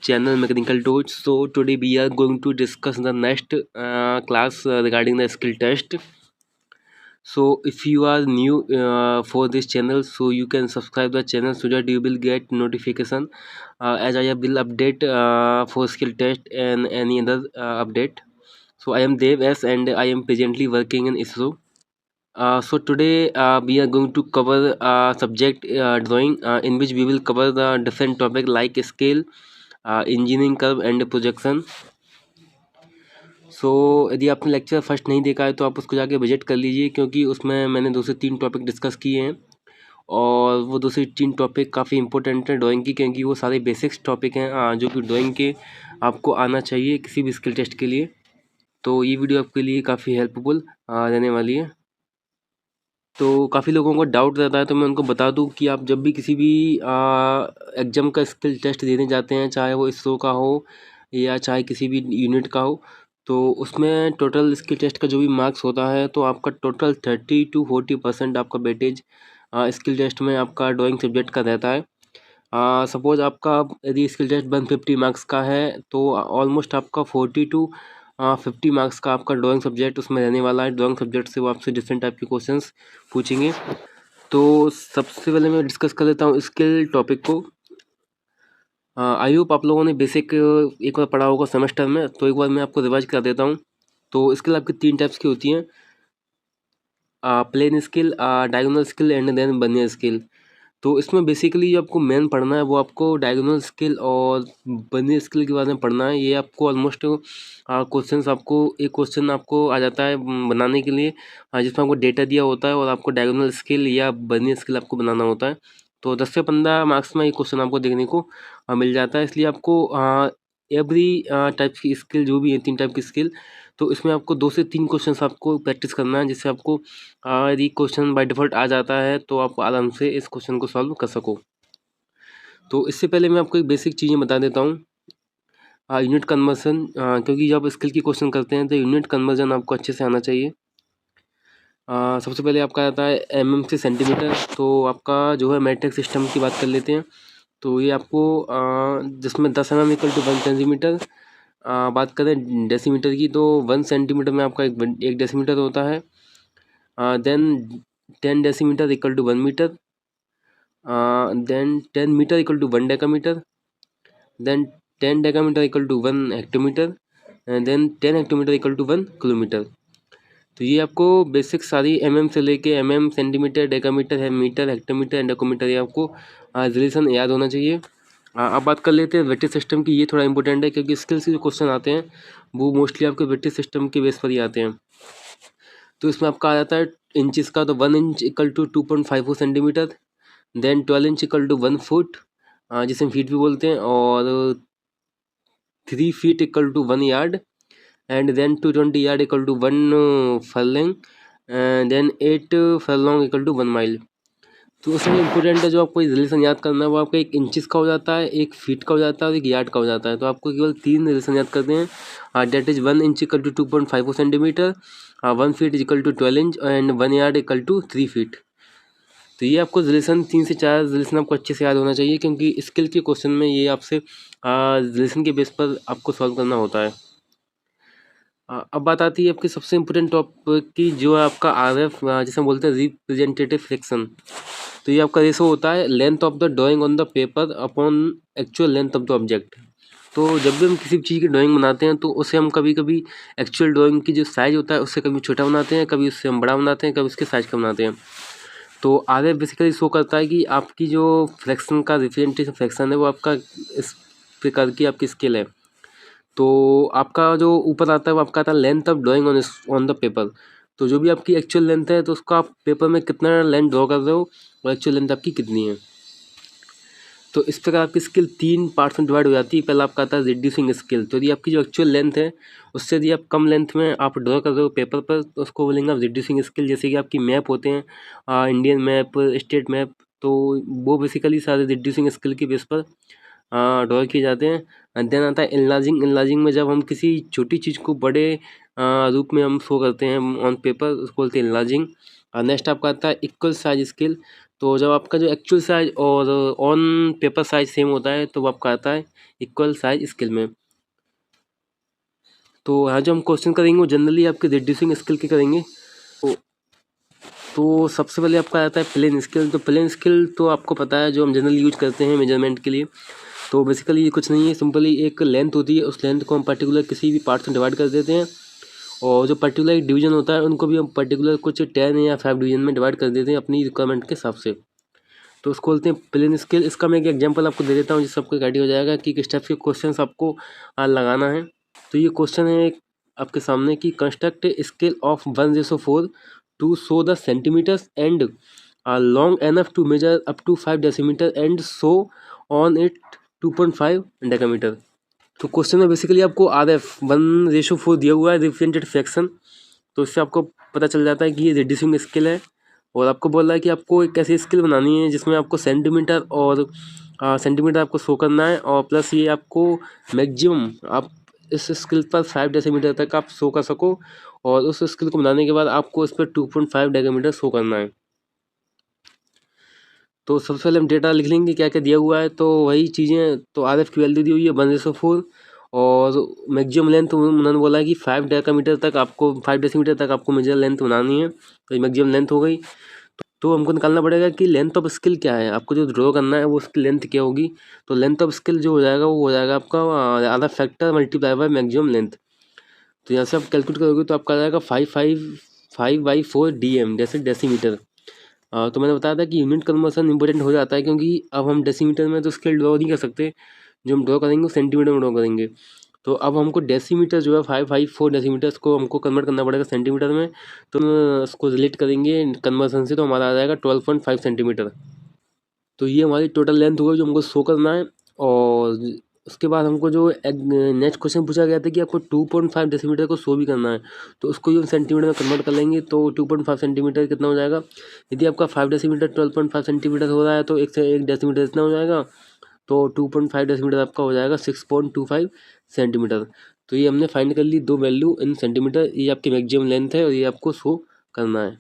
channel Mechanical Torch. So today we are going to discuss the next class regarding the skill test. So if you are new for this channel, so you can subscribe the channel so that you will get notification as I will update for skill test and any other update. So I am Dev S and I am presently working in ISRO. So today we are going to cover subject drawing, in which we will cover the different topic like scale, engineering curve and projection. सो यदि आपने lecture first नहीं देखा है तो आप उसको जाके visit कर लीजिए, क्योंकि उसमें मैंने 2 से 3 टॉपिक डिस्कस किए हैं और वो 2 से 3 टॉपिक काफ़ी इंपॉर्टेंट है ड्राइंग की, क्योंकि वो सारे बेसिक्स टॉपिक हैं जो कि ड्राइंग के आपको आना चाहिए किसी भी स्किल टेस्ट के लिए। तो ये वीडियो आपके लिए काफ़ी हेल्पफुल रहने वाली है। तो काफ़ी लोगों को डाउट रहता है, तो मैं उनको बता दूं कि आप जब भी किसी भी एग्ज़ाम का स्किल टेस्ट देने जाते हैं, चाहे वो ISRO का हो या चाहे किसी भी यूनिट का हो, तो उसमें टोटल स्किल टेस्ट का जो भी मार्क्स होता है तो आपका टोटल 30 to 40% आपका वेटेज स्किल टेस्ट में आपका ड्राइंग सब्जेक्ट का रहता है। सपोज आपका यदि स्किल टेस्ट 150 मार्क्स का है तो ऑलमोस्ट आपका 40 to 50 मार्क्स का आपका ड्राइंग सब्जेक्ट उसमें रहने वाला है। ड्राइंग सब्जेक्ट से वो आपसे डिफरेंट टाइप के क्वेश्चंस पूछेंगे। तो सबसे पहले मैं डिस्कस कर लेता हूँ स्किल टॉपिक को। आई होप आप लोगों ने बेसिक एक बार पढ़ा होगा सेमेस्टर में, तो एक बार मैं आपको रिवाइज कर देता हूँ। तो स्किल आपकी 3 टाइप्स की होती हैं, plain scale, diagonal scale and then vernier scale. तो इसमें बेसिकली जो आपको मेन पढ़ना है वो आपको डायगोनल स्किल और बर्नियर स्किल के बारे में पढ़ना है। ये आपको ऑलमोस्ट क्वेश्चंस आपको एक क्वेश्चन आपको आ जाता है बनाने के लिए, जिसमें आपको डेटा दिया होता है और आपको डायगोनल स्किल या बर्नियर स्किल आपको बनाना होता है। तो 10 से 15 मार्क्स में ये क्वेश्चन आपको देखने को मिल जाता है। इसलिए आपको एवरी टाइप की स्किल जो भी है 3 टाइप की स्किल, तो इसमें आपको 2 से 3 क्वेश्चंस आपको प्रैक्टिस करना है, जिससे आपको यदि क्वेश्चन बाय डिफ़ॉल्ट आ जाता है तो आप आराम से इस क्वेश्चन को सॉल्व कर सको। तो इससे पहले मैं आपको एक बेसिक चीज़ें बता देता हूँ। यूनिट कन्वर्जन, क्योंकि जब स्किल की क्वेश्चन करते हैं तो यूनिट कन्वर्जन आपको अच्छे से आना चाहिए। सबसे पहले आपका आता है mm से सेंटीमीटर। तो आपका जो है मैट्रिक सिस्टम की बात कर लेते हैं। तो ये आपको जिसमें 10 mm इक्वल टू 1 सेंटीमीटर। बात करें डेसीमीटर की तो 1 सेंटीमीटर में आपका एक डेसीमीटर होता है। Then 10 decimetre equal to 1 metre. Then 10 metre equal to 1 decametre. Then 10 decametre equal to 1 hectometre. Then 10 hectometre equal to 1 kilometre. तो ये आपको बेसिक सारी mm से लेके mm, सेंटीमीटर, डेकामीटर है, मीटर, हेक्टोमीटर एंड डेकोमीटर, ये आपको रिलेशन याद होना चाहिए। अब बात कर लेते हैं वेटेज सिस्टम की। ये थोड़ा इंपॉर्टेंट है क्योंकि स्किल्स के जो क्वेश्चन आते हैं वो मोस्टली आपके वेटेज सिस्टम के बेस पर ही आते हैं। तो इसमें आपका आ जाता है इंचज़ का, तो 1 inch equal to 2.54 centimetre. Then 12 inch equal to 1 foot, जिसे हम फीट भी बोलते हैं, और 3 feet equal to 1 yard, and then 220 yard equal to 1 furlong, then 8 furlong equal to 1 mile. तो उसमें इंपॉर्टेंट है जो आपको रिलेशन याद करना है वो आपका एक इंचेस का हो जाता है, एक फीट का हो जाता है और एक यार्ड का हो जाता है। तो आपको केवल 3 रिलेशन याद करते हैं, that is 1 inch equal to 2.54 centimetre, 1 feet is equal to 12 inch and 1 yard equal to 3 feet. तो ये आपको रिलेशन 3 से 4 रिलेशन आपको अच्छे से याद होना चाहिए, क्योंकि स्किल के क्वेश्चन में ये आपसे रिलेशन के बेस पर आपको सॉल्व करना होता है। अब बात आती है आपकी सबसे इम्पोर्टेंट टॉपिक की, जो है आपका RF, जिसे हम बोलते हैं रिप्रेजेंटेटिव फ्रैक्शन। तो ये आपका रेशो होता है length of the drawing on the paper upon actual length of the object. तो जब भी हम किसी भी चीज़ की ड्राइंग बनाते हैं तो उसे हम कभी कभी एक्चुअल ड्राइंग की जो साइज़ होता है उससे कभी छोटा बनाते हैं, कभी उससे हम बड़ा बनाते हैं, कभी उसके साइज़ का बनाते हैं। तो RF बेसिकली शो करता है कि आपकी जो फ्रैक्शन का रिप्रेजेंटेटिव फ्रैक्शन है वो आपका इस प्रकार की आपकी स्केल है। तो आपका जो ऊपर आता है वो आपका आता है length of drawing on the paper. तो जो भी आपकी एक्चुअल लेंथ है तो उसका आप पेपर में कितना लेंथ ड्रॉ कर रहे हो और एक्चुअल लेंथ आपकी कितनी है। तो इस प्रकार आपकी स्किल 3 पार्ट्स में डिवाइड हो जाती है। पहला आपका आता है रिड्यूसिंग स्किल। तो यदि आपकी जो एक्चुअल लेंथ है उससे यदि आप कम लेंथ में आप ड्रॉ कर रहे हो पेपर पर तो उसको बोलेंगे आप रिड्यूसिंग स्किल। जैसे कि आपकी मैप होते हैं, इंडियन मैप, स्टेट मैप, तो वो बेसिकली सारे रिड्यूसिंग स्किल के बेस पर ड्रॉ किए जाते हैं। देन आता है इनलार्जिंग। इनलार्जिंग में जब हम किसी छोटी चीज़ को बड़े रूप में हम शो करते हैं ऑन पेपर, उसको बोलते हैं इनलार्जिंग। नेक्स्ट आपका आता है इक्वल साइज स्केल। तो जब आपका जो एक्चुअल साइज और ऑन पेपर साइज सेम होता है तो वो आपका आता है इक्वल साइज स्केल में। तो यहाँ जो हम क्वेश्चन करेंगे वो जनरली आपके रिड्यूसिंग स्केल के करेंगे। तो सबसे पहले आपका आता है प्लेन स्केल। तो प्लेन स्केल तो आपको पता है जो हम जनरली यूज करते हैं मेजरमेंट के लिए। तो बेसिकली ये कुछ नहीं है, सिंपली एक लेंथ होती है, उस लेंथ को हम पर्टिकुलर किसी भी पार्ट में डिवाइड कर देते हैं और जो पर्टिकुलर डिवीजन होता है उनको भी हम पर्टिकुलर कुछ 10 या 5 डिवीजन में डिवाइड कर देते हैं अपनी रिक्वायरमेंट के हिसाब से। तो उसको बोलते हैं प्लेन स्केल। इसका मैं एक एग्जांपल आपको दे देता हूँ जिससे आपको आइडिया हो जाएगा कि किस टाइप के क्वेश्चन आपको लगाना है। तो ये क्वेश्चन है आपके सामने कि construct a scale of 1:4 to show the centimetres and long enough to measure up to 5 decimetre and show on it 2.5 decametre. तो क्वेश्चन में बेसिकली आपको RF 1:4 दिया हुआ है रिप्रेजेंटेड फ्रैक्शन। तो इससे आपको पता चल जाता है कि ये रिड्यूसिंग स्केल है और आपको बोल रहा है कि आपको एक ऐसी स्केल बनानी है जिसमें आपको सेंटीमीटर और सेंटीमीटर आपको शो करना है और प्लस ये आपको मैक्सिमम आप इस स्केल पर 5 डेसीमीटर तक आप शो कर सको और उस स्केल को बनाने के बाद आपको इस पर 2.5 डेसीमीटर शो करना है। तो सबसे पहले हम डेटा लिख लेंगे क्या क्या दिया हुआ है। तो वही चीज़ें, तो RF की वैल्यू दी हुई है 1:4 और मैक्सिमम लेंथ उन्होंने बोला है कि 5 डेसीमीटर तक आपको 5 डेसीमीटर तक आपको मेजर लेंथ बनानी है। तो ये मैक्सिमम लेंथ हो गई। तो हमको निकालना पड़ेगा कि लेंथ ऑफ स्केल क्या है, आपको जो ड्रॉ करना है वो उसकी लेंथ क्या होगी। तो लेंथ ऑफ स्केल जो हो जाएगा वो हो जाएगा आपका आधा factor multiply by maximum length. तो यहाँ से आप कैलकुलेट करोगे तो आपका आ जाएगा 5/4 DM जैसे डेसीमीटर। तो मैंने बताया था कि यूनिट कन्वर्सन इंपॉर्टेंट हो जाता है क्योंकि अब हम डेसीमीटर में तो स्केल ड्रॉ नहीं कर सकते, जो हम ड्रॉ करेंगे वो सेंटीमीटर में ड्रॉ करेंगे। तो अब हमको डेसीमीटर जो है 5/4 डेसीमीटर्स को हमको कन्वर्ट करना पड़ेगा सेंटीमीटर में। तो हम उसको रिलेट करेंगे कन्वर्सन से तो हमारा आ जाएगा 12.5 सेंटीमीटर। तो ये हमारी टोटल लेंथ होगी जो हमको शो करना है। और उसके बाद हमको जो नेक्स्ट क्वेश्चन पूछा गया था कि आपको 2.5 डेसीमीटर को शो भी करना है। तो उसको ही हम सेंटीमीटर में कन्वर्ट कर लेंगे। तो 2.5 सेंटीमीटर कितना हो जाएगा, यदि आपका 5 डेसीमीटर 12.5 सेंटीमीटर हो रहा है तो 1 डेसीमीटर इतना हो जाएगा। तो 2.5 डेसीमीटर आपका हो जाएगा 6.25 सेंटीमीटर। तो ये हमने फाइंड कर ली दो वैल्यू इन सेंटीमीटर। ये आपकी मैक्सिमम लेंथ है और ये आपको शो करना है।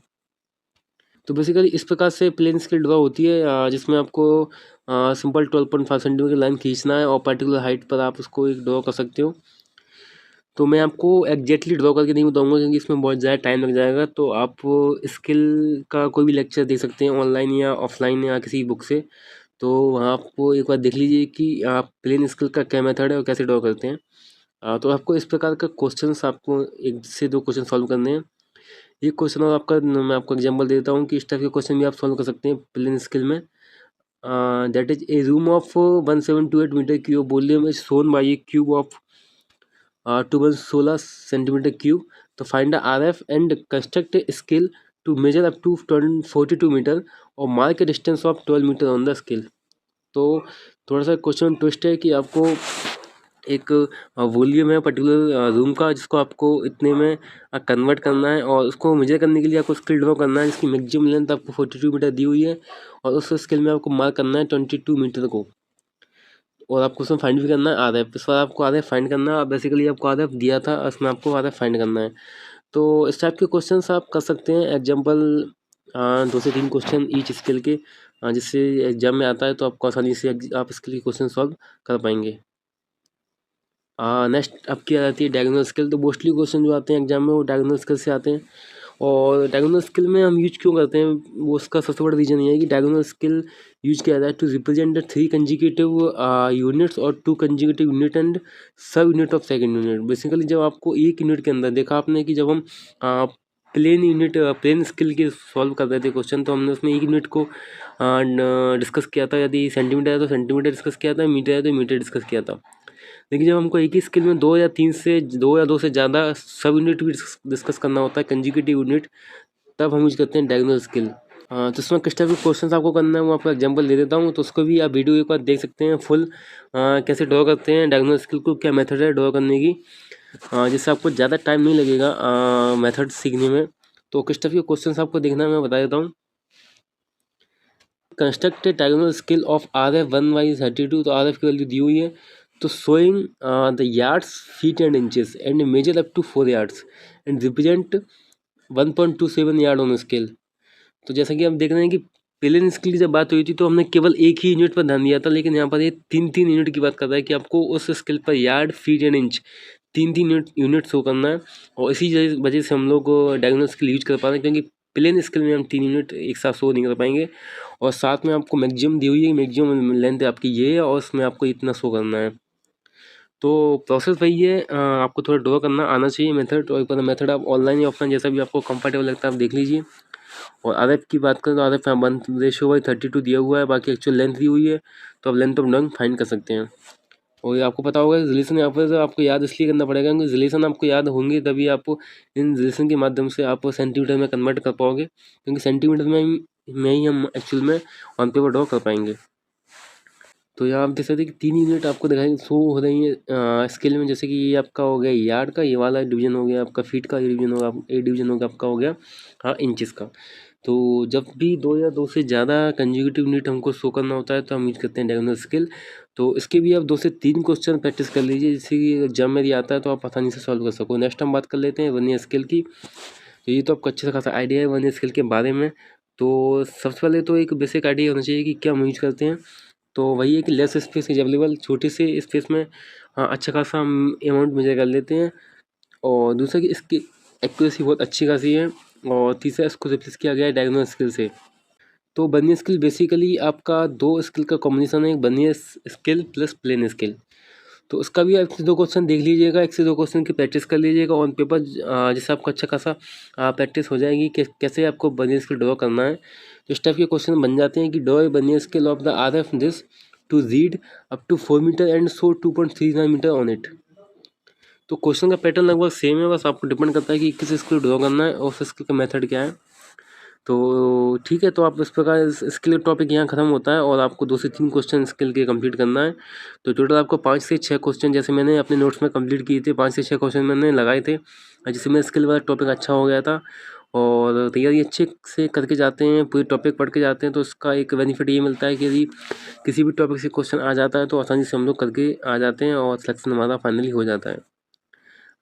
तो बेसिकली इस प्रकार से प्लेन स्केल ड्रॉ होती है जिसमें आपको सिंपल 12.5 सेंटीमीटर लाइन खींचना है और पर्टिकुलर हाइट पर आप उसको एक ड्रॉ कर सकते हो। तो मैं आपको एग्जैक्टली ड्रॉ करके नहीं बताऊंगा क्योंकि इसमें बहुत ज़्यादा टाइम लग जाएगा। तो आप स्किल का कोई भी लेक्चर देख सकते हैं ऑनलाइन या ऑफलाइन या किसी बुक से। तो वहाँ आपको एक बार देख लीजिए कि आप प्लेन स्केल का क्या मेथड है और कैसे ड्रॉ करते हैं। तो आपको इस प्रकार का क्वेश्चंस आपको 1 से 2 क्वेश्चन सॉल्व करने हैं। ये क्वेश्चन और आपका मैं आपको एग्जांपल देता हूँ कि इस टाइप के क्वेश्चन भी आप सॉल्व कर सकते हैं प्लेन स्केल में। That is a room of 1728 metre cube volume is shown by a cube of 216 centimetre cube. तो find the RF and construct a scale to measure up to 42 metre और mark a distance of 12 metre on the scale. तो थोड़ा सा question twist है कि आपको एक volume है पर्टिकुलर रूम का जिसको आपको इतने में कन्वर्ट करना है और उसको मेजर करने के लिए आपको स्केल ड्रॉ करना है जिसकी मैक्सिमम लेंथ आपको 42 मीटर दी हुई है और उस स्केल में आपको मार्क करना है 22 मीटर को। और आपको उसमें फाइंड भी करना है RF। इस बार आपको RF फाइंड करना है। बेसिकली आपको RF दिया था, इसमें आपको RF फाइंड करना है। तो इस टाइप के क्वेश्चंस आप कर सकते हैं एग्जांपल 2 से 3 क्वेश्चन ईच स्केल के, जिससे एग्जाम में आता है तो आपको आसानी से आप स्केल के क्वेश्चन सॉल्व कर पाएंगे। नेक्स्ट आपकी आ जाती है डायगोनल स्केल। तो मोस्टली क्वेश्चन जो आते हैं एग्जाम में वो डायगोनल स्केल से आते हैं। और डायगोनल स्केल में हम यूज क्यों करते हैं, वो उसका सबसे बड़ा रीज़न ये है कि डायगोनल स्केल यूज किया जाता है टू रिप्रेजेंट 3 कंजिक्यूटिव यूनिट्स और 2 कंजिक्यूटिव यूनिट एंड सब unit of second unit. Basically जब आपको एक यूनिट के अंदर देखा आपने कि जब हम प्लेन स्केल के सॉल्व कर रहे थे क्वेश्चन तो हमने उसमें एक यूनिट को डिस्कस किया था। यदि सेंटीमीटर है तो सेंटीमीटर डिस्कस किया था, मीटर है तो मीटर डिस्कस किया था। लेकिन जब हमको एक ही स्केल में 2 से ज़्यादा सब यूनिट भी डिस्कस करना होता है कंजिक्यूटिव यूनिट, तब हम यूज करते हैं डायगोनल स्केल। तो इसमें किस टाइप के क्वेश्चन आपको करना है वो आपको एग्जांपल दे देता हूँ। तो उसको भी आप वीडियो एक बार देख सकते हैं फुल कैसे ड्रॉ करते हैं डायगोनल स्केल को, क्या मेथड है ड्रॉ करने की, जिससे आपको ज़्यादा टाइम नहीं लगेगा मेथड सीखने में। तो किस टाइप के क्वेश्चन आपको देखना है मैं बता देता हूँ। Construct diagonal scale of RF 1/32। तो RF की वैल्यू दी हुई है। तो showing the yards feet and inches and measure up to 4 yards and represent 1.27 yard on scale. तो जैसा कि हम देख रहे हैं कि प्लेन स्केल की जब बात हुई थी तो हमने केवल एक ही यूनिट पर ध्यान दिया था, लेकिन यहाँ पर ये 3 यूनिट की बात कर रहा है कि आपको उस स्केल पर yard, feet and inch 3 unit show करना है। और इसी वजह से हम लोग डायगोनल स्केल यूज कर पा रहे हैं, क्योंकि प्लेन स्केल में हम 3 यूनिट एक साथ शो नहीं कर पाएंगे। और साथ में आपको मैक्सिमम दी हुई है, मैक्सिमम लेंथ आपकी ये है और उसमें आपको इतना शो करना है। तो प्रोसेस वही है, आपको थोड़ा ड्रॉ करना आना चाहिए मेथड। और एक बार मेथड आप ऑनलाइन या ऑफलाइन जैसा भी आपको कंफर्टेबल लगता है आप देख लीजिए। और आरएफ की बात करें तो आरएफ यहाँ 1:32 दिया हुआ है, बाकी एक्चुअल लेंथ दी हुई है, तो आप लेंथ ऑफ डंग फाइंड कर सकते हैं। और ये आपको पता होगा रिलेशन यहाँ पर आपको याद इसलिए करना पड़ेगा क्योंकि रिलेशन आपको याद होंगे तभी आप इन रिलेशन के माध्यम से आप सेंटीमीटर में कन्वर्ट कर पाओगे, क्योंकि सेंटीमीटर में ही हम एक्चुअल में ऑन पेपर ड्रॉ कर पाएंगे। तो यहाँ आप देख सकते हैं कि 3 यूनिट आपको दिखाई शो हो रही है स्केल में, जैसे कि ये आपका हो गया यार्ड का, ये वाला डिवीजन हो गया आपका फीट का, ये डिवीजन होगा ए डिवीजन होगा आपका हो गया हाँ इंचेस का। तो जब भी 2 या 2 से ज़्यादा कंज्यूगेटिव यूनिट हमको शो करना होता है तो हम यूज करते हैं डायगोनल स्केल। तो इसके भी आप 2 से 3 क्वेश्चन प्रैक्टिस कर लीजिए, जिससे कि एग्जाम में आता है तो आप आसानी से सॉल्व कर सको। नेक्स्ट हम बात कर लेते हैं वर्नियर स्केल की। तो ये तो आपको अच्छे से खासा आइडिया है वर्नियर स्केल के बारे में। तो सबसे पहले तो एक बेसिक आइडिया होना चाहिए कि क्या हम यूज करते हैं। तो वही है कि लेस स्पेस इज अवेलेबल, छोटे से स्पेस में हाँ अच्छा खासा हम अमाउंट मेजर कर लेते हैं। और दूसरा कि इसकी एक्यूरेसी बहुत अच्छी खासी है। और तीसरा इसको रिप्लेस किया गया है डायगोनल स्किल से। तो बर्नियर स्किल बेसिकली आपका 2 स्किल का कॉम्बिनेशन है, एक vernier scale plus plain scale. तो उसका भी 1 से 2 क्वेश्चन देख लीजिएगा, 1 से 2 क्वेश्चन की प्रैक्टिस कर लीजिएगा ऑन पेपर, जिससे आपको अच्छा खासा प्रैक्टिस हो जाएगी कि कैसे आपको बर्नियर स्किल ड्रॉ करना है। तो इस टाइप के क्वेश्चन बन जाते हैं कि draw a vernier scale of the R F this to read up to 4 metre and so 2.39 metre on it. तो क्वेश्चन का पैटर्न लगभग सेम है, बस आपको डिपेंड करता है कि किस स्किल ड्रॉ करना है और उस स्किल का मेथड क्या है। तो ठीक है, तो आप इस प्रकार स्किल टॉपिक यहाँ ख़त्म होता है और आपको 2 से 3 क्वेश्चन स्किल के कंप्लीट करना है। तो टोटल आपको 5 से 6 क्वेश्चन, जैसे मैंने अपने नोट्स में कंप्लीट किए थे, 5 से 6 क्वेश्चन मैंने लगाए थे, जिससे मेरा स्किल वाला टॉपिक अच्छा हो गया था। और तैयारी अच्छे से करके जाते हैं, पूरे टॉपिक पढ़ के जाते हैं, तो उसका एक बेनिफिट ये मिलता है कि यदि किसी भी टॉपिक से क्वेश्चन आ जाता है तो आसानी से हम लोग करके आ जाते हैं और सिलेक्शन हमारा फाइनली हो जाता है।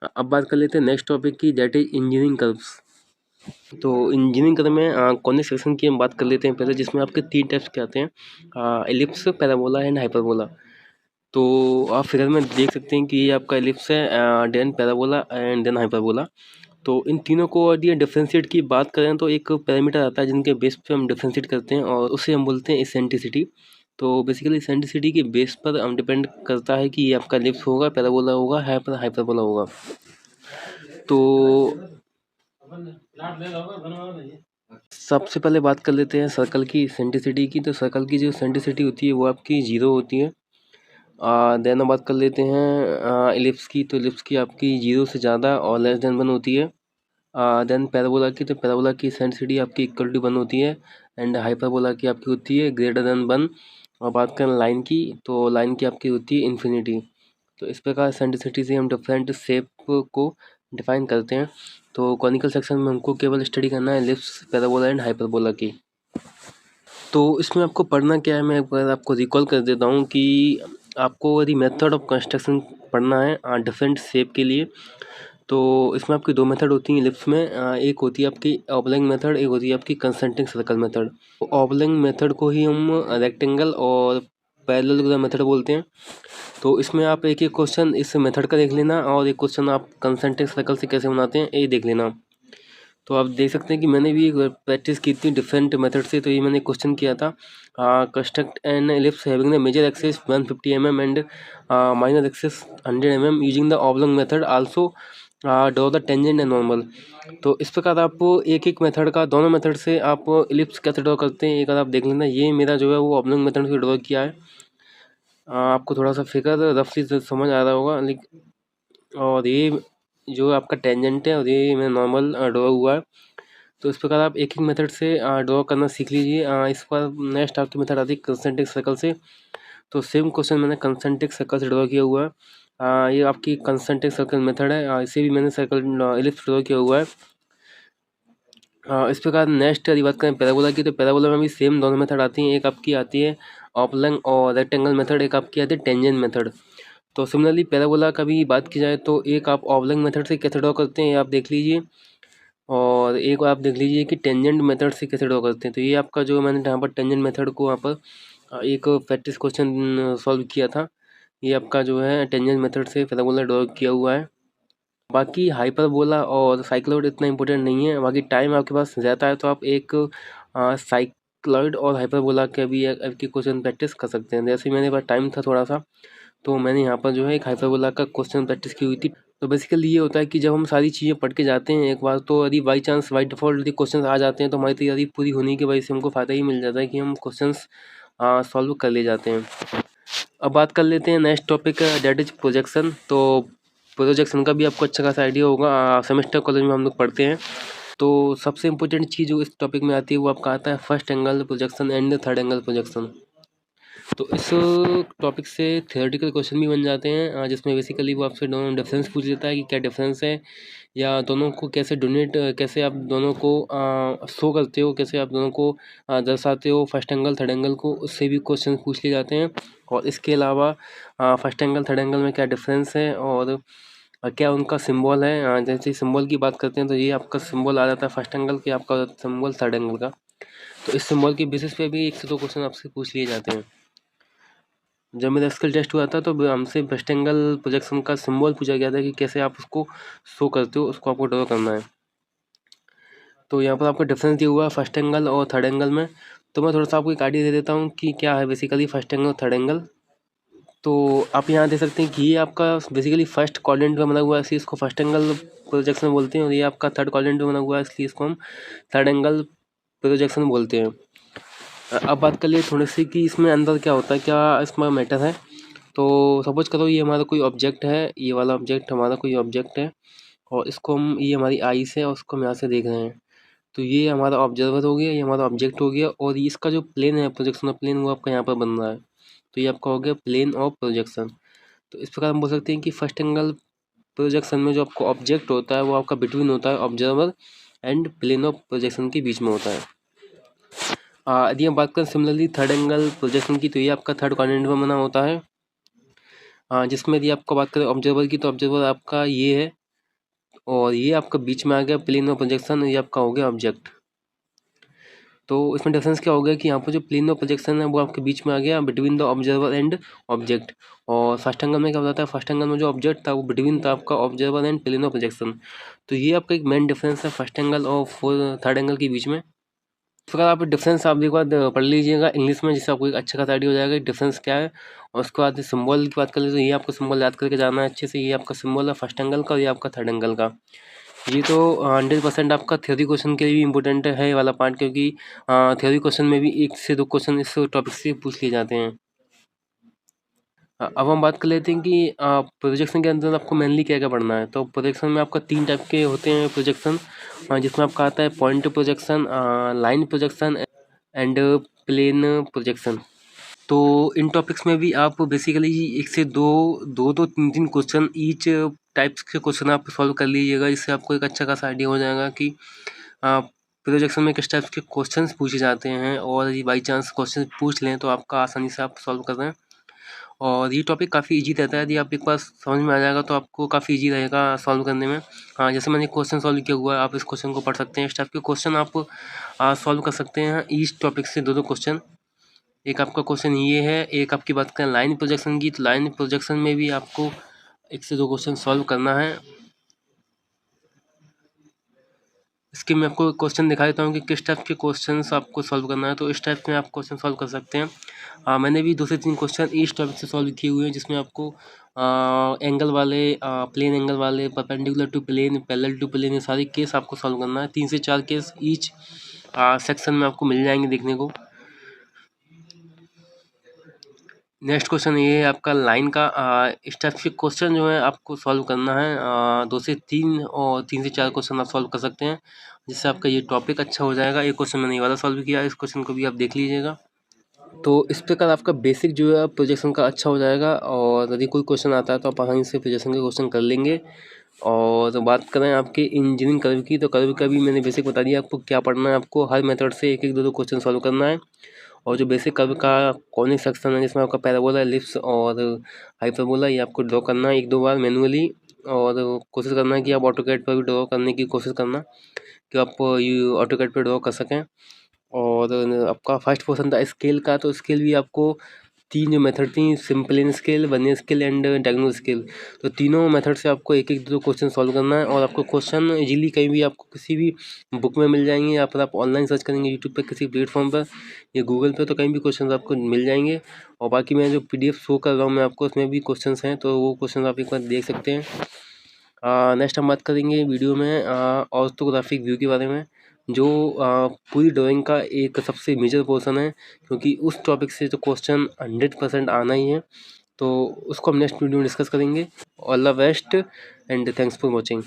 अब बात कर लेते हैं नेक्स्ट टॉपिक की, दैट इज इंजीनियरिंग कर्व्स। तो इंजीनियरिंग कर्व में कॉनिक सेक्शन की हम बात कर लेते हैं पहले, जिसमें आपके 3 टाइप्स के आते हैं, एलिप्स, पैराबोला एंड हाइपरबोला। तो आप फिगर में देख सकते हैं कि ये आपका एलिप्स है, then parabola and then hyperbola. तो इन तीनों को यदि डिफ्रेंशिएट की बात करें तो एक पैरामीटर आता है जिनके बेस पे हम डिफ्रेंशिएट करते हैं और उसे हम बोलते हैं इसेंट्रिसिटी। तो बेसिकली इसेंट्रिसिटी के बेस पर हम डिपेंड करता है कि ये आपका एलिप्स होगा, पैराबोला होगा, हाइपरबोला होगा। तो सबसे पहले बात कर लेते हैं सर्कल की सेंटिसिटी की। तो सर्कल की जो सेंटिसिटी होती है वो आपकी 0 होती है। देन बात कर लेते हैं एलिप्स की। तो एलिप्स की आपकी 0 से ज़्यादा और लेस देन 1 होती है। देन पैराबोला की, तो पैराबोला की सेंटिसिटी आपकी इक्वल टू 1 होती है। एंड हाइपरबोला की आपकी होती है ग्रेटर देन 1। और बात करें लाइन की, तो लाइन की आपकी होती है इन्फिनिटी। तो इस प्रकार सेंटिसिटी से हम डिफरेंट शेप को डिफाइन करते हैं। तो कॉनिकल सेक्शन में हमको केवल स्टडी करना है एलिप्स, पैराबोला एंड हाइपरबोला की। तो इसमें आपको पढ़ना क्या है, मैं एक बार आपको रिकॉल कर देता हूँ कि आपको यदि मेथड ऑफ कंस्ट्रक्शन पढ़ना है डिफरेंट शेप के लिए। तो इसमें आपकी 2 मेथड होती हैं एलिप्स में, एक होती है आपकी ऑबलिंग मेथड, एक होती है आपकी कंसेंट्रिक सर्कल मेथड। ऑबलिंग मेथड को ही हम रेक्टेंगल और पैरेलल मेथड बोलते हैं। तो इसमें आप एक एक क्वेश्चन इस मेथड का देख लेना और एक क्वेश्चन आप कंसेंट्रिक सर्कल से कैसे बनाते हैं ये देख लेना। तो आप देख सकते हैं कि मैंने भी एक प्रैक्टिस की थी डिफरेंट मेथड से। तो ये मैंने क्वेश्चन किया था, construct an ellipse having the major axis 150 mm and minor axis 100 mm using the oblong method, also draw the tangent and normal. तो इस प्रकार आप एक एक मेथड का, दोनों मेथड से आप एलिप्स कैसे ड्रॉ करते हैं एक बार आप देख लेना। ये मेरा जो है वो ऑबलॉन्ग मेथड से ड्रॉ किया है। आपको थोड़ा सा फिगर रफली समझ आ रहा होगा, लेकिन और ये जो आपका टेंजेंट है और ये मेरा नॉर्मल ड्रॉ हुआ है। तो इस प्रकार आप एक एक मेथड से ड्रॉ करना सीख लीजिए। इस पर नेक्स्ट आपकी मेथड आती है कंसेंट्रिक सर्कल से। तो सेम क्वेश्चन मैंने कंसेंट्रिक सर्कल से ड्रॉ किया हुआ है। ये आपकी कंसेंट्रिक सर्कल मेथड है, इसे भी मैंने सर्कल एलिप्स ड्रॉ किया हुआ है। इस प्रकार नेक्स्ट यदि बात करें पैराबोला की, तो पैराबोला में भी सेम दोनों मेथड आती हैं। एक आपकी आती है ऑबलॉन्ग और रेक्टेंगल मेथड, एक आपकी आती है टेंजेंट मेथड। तो सिमिलरली पैराबोला का भी बात की जाए तो एक आप ऑबलॉन्ग मेथड से कैसे ड्रॉ करते हैं ये आप देख लीजिए। और एक आप देख लीजिए कि टेंजेंट मेथड से कैसे ड्रॉ करते हैं। तो ये आपका जो मैंने यहाँ पर टेंजेंट मेथड को यहाँ पर एक प्रैक्टिस क्वेश्चन सॉल्व किया था। ये आपका जो है टेंजेंट मेथड से पैराबोला ड्रॉ किया हुआ है। बाकी हाइपरबोला और साइक्लॉइड इतना इंपॉर्टेंट नहीं है। बाकी टाइम आपके पास ज़्यादा है तो आप एक साइक्लॉइड और हाइपरबोला के भी आपकी क्वेश्चन प्रैक्टिस कर सकते हैं। जैसे मेरे पास टाइम था थोड़ा सा, तो मैंने यहाँ पर जो है एक हाइपरबोला का क्वेश्चन प्रैक्टिस की हुई थी। तो बेसिकली ये होता है कि जब हम सारी चीज़ें पढ़ के जाते हैं एक बार, तो यदि बाई चांस बाई डिफ़ॉल्ट यदि क्वेश्चन आ जाते हैं तो हमारी तैयारी पूरी होने की वजह से हमको फ़ायदा ही मिल जाता है कि हम क्वेश्चंस सॉल्व कर ले जाते हैं। अब बात कर लेते हैं next topic date is projection. तो प्रोजेक्शन का भी आपको अच्छा खासा आइडिया होगा, सेमेस्टर कॉलेज में हम लोग पढ़ते हैं। तो सबसे इम्पोर्टेंट चीज़ जो इस टॉपिक में आती है वो आपका आता है first angle projection and third angle projection. तो इस टॉपिक से थियोरेटिकल क्वेश्चन भी बन जाते हैं, जिसमें बेसिकली वो आपसे दोनों डिफरेंस पूछ लेता है कि क्या डिफरेंस है, या दोनों को कैसे डोनेट, कैसे आप दोनों को शो करते हो, कैसे आप दोनों को दर्शाते हो फर्स्ट एंगल थर्ड एंगल को, उससे भी क्वेश्चन पूछ लिए जाते हैं। और इसके अलावा फर्स्ट एंगल थर्ड एंगल में क्या डिफरेंस है और क्या उनका सिंबल है। जैसे सिंबल की बात करते हैं तो ये आपका सिंबल आ जाता है फर्स्ट एंगल के, आपका सिंबल थर्ड एंगल का। तो इस सिंबल के बेसिस पे भी 1 से 2 क्वेश्चन आपसे पूछ लिए जाते हैं। जब मेरा स्किल टेस्ट हुआ था तो हमसे फर्स्ट एंगल प्रोजेक्शन का सिंबल पूछा गया था कि कैसे आप उसको शो करते हो, उसको आपको ड्रॉ करना है। तो यहाँ पर आपको डिफरेंस दिया हुआ है फर्स्ट एंगल और थर्ड एंगल में। तो मैं थोड़ा सा आपको एक आइडिया दे देता हूँ कि क्या है बेसिकली फर्स्ट एंगल और थर्ड एंगल। तो आप यहाँ देख सकते हैं कि ये आपका बेसिकली फर्स्ट क्वाड्रेंट में बना हुआ है, इसलिए इसको फर्स्ट एंगल प्रोजेक्शन बोलते हैं, और ये आपका थर्ड क्वाड्रेंट में बना हुआ है, इसलिए इसको हम थर्ड एंगल प्रोजेक्शन बोलते हैं। अब बात कर लिए थोड़ी सी कि इसमें अंदर क्या होता है, क्या इसमें मैटर है। तो सपोज करो ये हमारा कोई ऑब्जेक्ट है, ये वाला ऑब्जेक्ट हमारा कोई ऑब्जेक्ट है, और इसको हम, ये हमारी आईज है और उसको हम यहाँ से देख रहे हैं। तो ये हमारा ऑब्जर्वर हो गया, ये हमारा ऑब्जेक्ट हो गया, और ये इसका जो प्लेन है, प्रोजेक्शन ऑफ प्लेन, वो आपका यहाँ पर बन रहा है। तो ये आपका हो गया प्लेन ऑफ प्रोजेक्शन। तो इस प्रकार हम बोल सकते हैं कि फर्स्ट एंगल प्रोजेक्शन में जो आपका ऑब्जेक्ट होता है वो आपका बिटवीन होता है observer and plane of projection के बीच में होता है। यदि हम बात करें सिमिलरली थर्ड एंगल प्रोजेक्शन की, तो ये आपका थर्ड क्वाड्रेंट में बना होता है। जिसमें यदि आपको बात करें ऑब्जर्वर की, तो ऑब्जर्वर आपका ये है, और ये आपका बीच में आ गया प्लेन ऑफ प्रोजेक्शन, ये आपका हो गया ऑब्जेक्ट। तो इसमें डिफरेंस क्या हो गया कि यहाँ पर जो प्लेन ऑफ प्रोजेक्शन है वो आपके बीच में आ गया between the observer and object. और फर्स्ट एंगल में क्या होता है, फर्स्ट एंगल में जो ऑब्जेक्ट था वो बिटवीन था आपका observer and plane of projection. तो ये आपका एक मेन डिफरेंस है फर्स्ट एंगल और थर्ड एंगल के बीच में। इस प्रकार आप डिफरेंस आप एक बार पढ़ लीजिएगा इंग्लिश में, जिससे आपको एक अच्छा खासा आइडिया हो जाएगा डिफरेंस क्या है। और उसके बाद सिंबल की बात कर ले तो ये आपको सिंबल याद करके जाना है अच्छे से। ये आपका सिंबल है फर्स्ट एंगल का और ये आपका थर्ड एंगल का। ये तो 100% आपका थ्योरी क्वेश्चन के लिए भी इंपॉर्टेंट है ये वाला पार्ट, क्योंकि थ्योरी क्वेश्चन में भी 1 से 2 क्वेश्चन इस टॉपिक से पूछ लिए जाते हैं। अब हम बात कर लेते हैं कि प्रोजेक्शन के अंदर आपको मेनली क्या क्या पढ़ना है। तो प्रोजेक्शन में आपका 3 टाइप के होते हैं प्रोजेक्शन, जिसमें आपका आता है point projection, line projection and plane projection. तो इन टॉपिक्स में भी आप बेसिकली 1 से 2 क्वेश्चन ईच टाइप्स के क्वेश्चन आप सॉल्व कर लीजिएगा, जिससे आपको एक अच्छा खासा आइडिया हो जाएगा कि प्रोजेक्शन में किस टाइप्स के क्वेश्चंस पूछे जाते हैं, और यदि बाई चांस क्वेश्चन पूछ लें तो आपका आसानी से आप सॉल्व कर रहे हैं। और ये टॉपिक काफ़ी इजी रहता है, यदि आप एक बार समझ में आ जाएगा तो आपको काफ़ी इजी रहेगा सॉल्व करने में। जैसे मैंने क्वेश्चन सॉल्व किया हुआ है, आप इस क्वेश्चन को पढ़ सकते हैं। इस टाइप के क्वेश्चन आप सॉल्व कर सकते हैं ईच टॉपिक से 2 क्वेश्चन। एक आपका क्वेश्चन ये है, एक आपकी बात करें लाइन प्रोजेक्शन की, तो लाइन प्रोजेक्शन में भी आपको 1 से 2 क्वेश्चन सॉल्व करना है। इसके मैं आपको क्वेश्चन दिखा देता हूँ कि किस टाइप के क्वेश्चंस आपको सॉल्व करना है। तो इस टाइप में आप क्वेश्चन सॉल्व कर सकते हैं। मैंने भी 2 से 3 क्वेश्चन इस टॉपिक से सॉल्व किए हुए हैं, जिसमें आपको एंगल वाले, प्लेन एंगल वाले, perpendicular to plane, parallel to plane, ये सारे केस आपको सॉल्व करना है। 3 से 4 केस ईच सेक्शन में आपको मिल जाएंगे देखने को। नेक्स्ट क्वेश्चन ये है आपका लाइन का। इस टाइप के क्वेश्चन जो है आपको सॉल्व करना है 2 से 3 और 3 से 4 क्वेश्चन आप सॉल्व कर सकते हैं, जिससे आपका ये टॉपिक अच्छा हो जाएगा। एक क्वेश्चन मैंने ये वाला सॉल्व किया, इस क्वेश्चन को भी आप देख लीजिएगा। तो इस प्रकार आपका बेसिक जो है प्रोजेक्शन का अच्छा हो जाएगा, और यदि कोई क्वेश्चन आता है तो आप आसानी से प्रोजेक्शन के क्वेश्चन कर लेंगे। और तो बात करें आपके इंजीनियरिंग कर्व की, तो कर्व का भी मैंने बेसिक बता दिया आपको क्या पढ़ना है। आपको हर मेथड से 1-1 2 क्वेश्चन सॉल्व करना है। और जो बेसिक कर्व का कॉनिक सेक्शन है, जिसमें आपका पैराबोला, एलिप्स और हाइपरबोला, ये आपको ड्रॉ करना है 1-2 बार मैनुअली। और कोशिश करना है कि आप ऑटोकैड पर भी ड्रॉ करने की कोशिश करना कि आप ऑटोकैड पर ड्रॉ कर सकें। और आपका फर्स्ट पोर्शन था स्केल का, तो स्केल भी आपको 3 जो मेथड थी, simple scale, vernier scale and diagonal scale, तो तीनों मेथड से आपको एक एक दो क्वेश्चन सॉल्व करना है। और आपको क्वेश्चन इजीली कहीं भी आपको किसी भी बुक में मिल जाएंगे, या फिर आप ऑनलाइन सर्च करेंगे यूट्यूब पे किसी प्लेटफॉर्म पर या गूगल पे, तो कहीं भी क्वेश्चन आपको मिल जाएंगे। और बाकी मैं जो PDF शो कर रहा हूँ मैं आपको, उसमें भी क्वेश्चन हैं, तो वो क्वेश्चन आप एक बार देख सकते हैं। नेक्स्ट हम बात करेंगे वीडियो में ऑर्थोग्राफिक व्यू के बारे में, जो पूरी ड्राइंग का एक सबसे मेजर पोर्शन है, क्योंकि उस टॉपिक से तो क्वेश्चन 100% आना ही है। तो उसको हम नेक्स्ट वीडियो में डिस्कस करेंगे। All the best and thanks for watching.